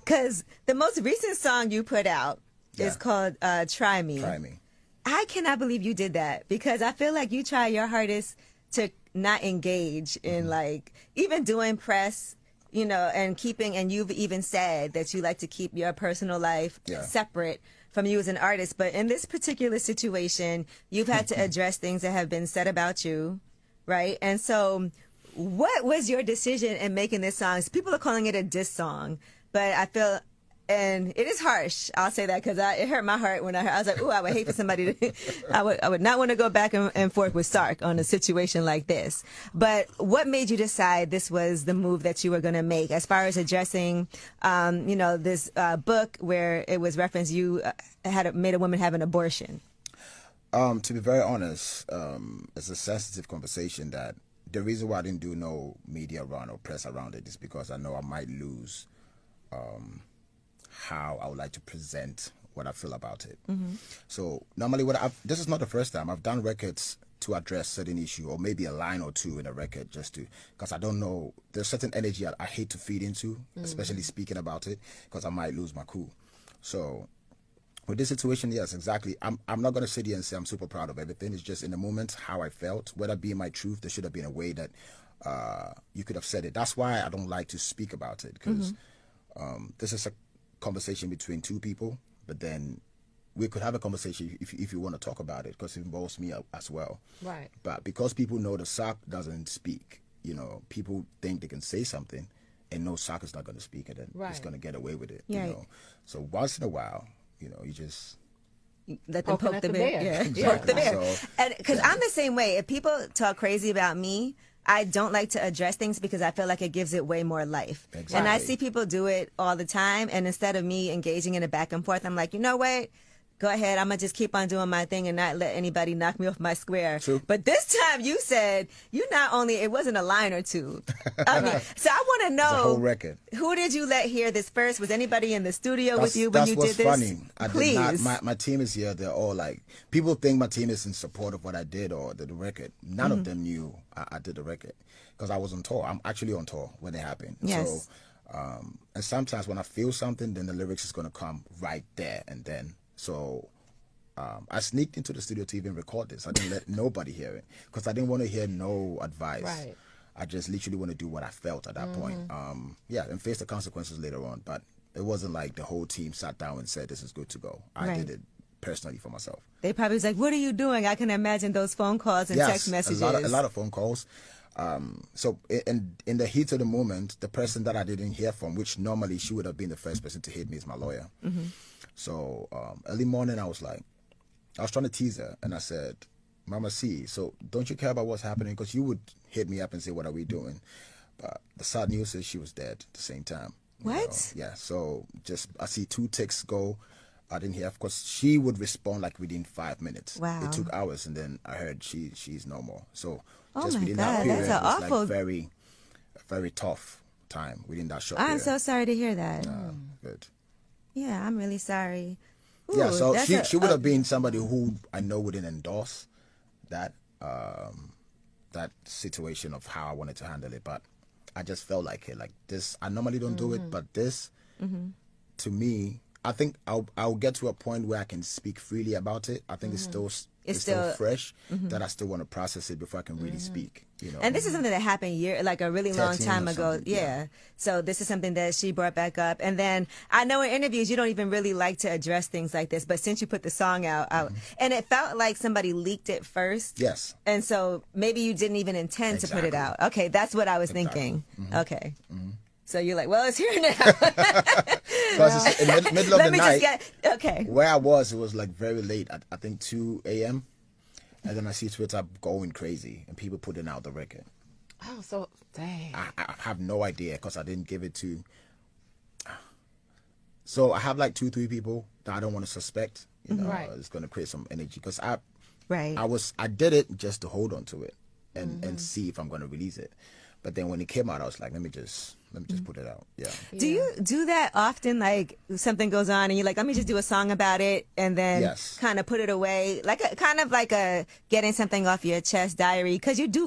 Because the most recent song you put out is called Try Me. Try Me. I cannot believe you did that, because I feel like you try your hardest to not engage in like even doing press, you know, and you've even said that you like to keep your personal life separate from you as an artist. But in this particular situation, you've had to address things that have been said about you, right? And so what was your decision in making this song? People are calling it a diss song, but I feel, and it is harsh, I'll say that, because it hurt my heart when I was like, ooh, I would hate for somebody to, I would not want to go back and forth with Sark on a situation like this. But what made you decide this was the move that you were going to make as far as addressing, you know, this book where it was referenced you made a woman have an abortion? To be very honest, it's a sensitive conversation that the reason why I didn't do no media around or press around it is because I know I might lose how I would like to present what I feel about it. So normally this is not the first time I've done records to address certain issue, or maybe a line or two in a record, just to, because I don't know, there's certain energy I hate to feed into, especially speaking about it, because I might lose my cool. So with this situation, yes, exactly. I'm not going to sit here and say I'm super proud of everything. It's just in the moment how I felt, whether it be my truth, there should have been a way that you could have said it. That's why I don't like to speak about it, because this is a conversation between two people, but then we could have a conversation if you want to talk about it, because it involves me as well. Right. But because people know the Sark doesn't speak, you know, people think they can say something and no, Sark is not going to speak, and then it's going to get away with it. You know, so once in a while, you know, you just let them poke the bear. Yeah, exactly. Poke the bear. So, and because I'm the same way. If people talk crazy about me, I don't like to address things because I feel like it gives it way more life. Exactly. And I see people do it all the time. And instead of me engaging in a back and forth, I'm like, you know what? Go ahead. I'm going to just keep on doing my thing and not let anybody knock me off my square. True. But this time you said you not only, it wasn't a line or two. I mean, so I want to know, the whole record. Who did you let hear this first? Was anybody in the studio with you when you did this? That's what's funny. Please. Did not, my team is here. They're all like, people think my team is in support of what I did or the record. None of them knew I did the record, because I was on tour. I'm actually on tour when it happened. Yes. So, and sometimes when I feel something, then the lyrics is going to come right there and then. So I sneaked into the studio to even record this. I didn't let nobody hear it, because I didn't want to hear no advice. Right. I just literally want to do what I felt at that point. Yeah, and face the consequences later on. But it wasn't like the whole team sat down and said, this is good to go. I did it personally for myself. They probably was like, what are you doing? I can imagine those phone calls and text messages. A lot of phone calls. So in the heat of the moment, the person that I didn't hear from, which normally she would have been the first person to hit me, is my lawyer. So early morning, I was trying to tease her, and I said, Mama C, so don't you care about what's happening? Because you would hit me up and say, what are we doing? But the sad news is she was dead at the same time. What? Yeah, so I see 2 texts go. I didn't hear. Of course, she would respond like within 5 minutes. Wow. It took hours, and then I heard she's no more. So oh just my within God, that period, that's it was awful. like a very tough time within that short I'm period. so sorry to hear that. Good. Yeah, I'm really sorry. Ooh, Yeah, so she would have been somebody who I know wouldn't endorse that that situation of how I wanted to handle it, but I just felt like it. Like this, I normally don't do it, but this, to me, I think I'll get to a point where I can speak freely about it. I think it's still fresh, that I still want to process it before I can really speak. You know, and this is something that happened like a really long 13 time or ago. something, Yeah. So this is something that she brought back up. And then I know in interviews you don't even really like to address things like this, but since you put the song out, and it felt like somebody leaked it first. Yes. And so maybe you didn't even intend to put it out. Okay, that's what I was thinking. Okay. So you're like, well, it's here now. Because it's in the middle of the night. Okay. Where I was, it was like very late. I think 2 a.m. And then I see Twitter going crazy and people putting out the record. Oh, so dang. I have no idea, because I didn't give it to. So I have like 2-3 people that I don't want to suspect. You know, it's going to create some energy, because I did it just to hold on to it and see if I'm going to release it. But then when it came out, I was like, let me just put it out. Yeah. Do you do that often? Like something goes on and you're like, let me just do a song about it, and then kind of put it away, like kind of like a getting something off your chest diary, because you do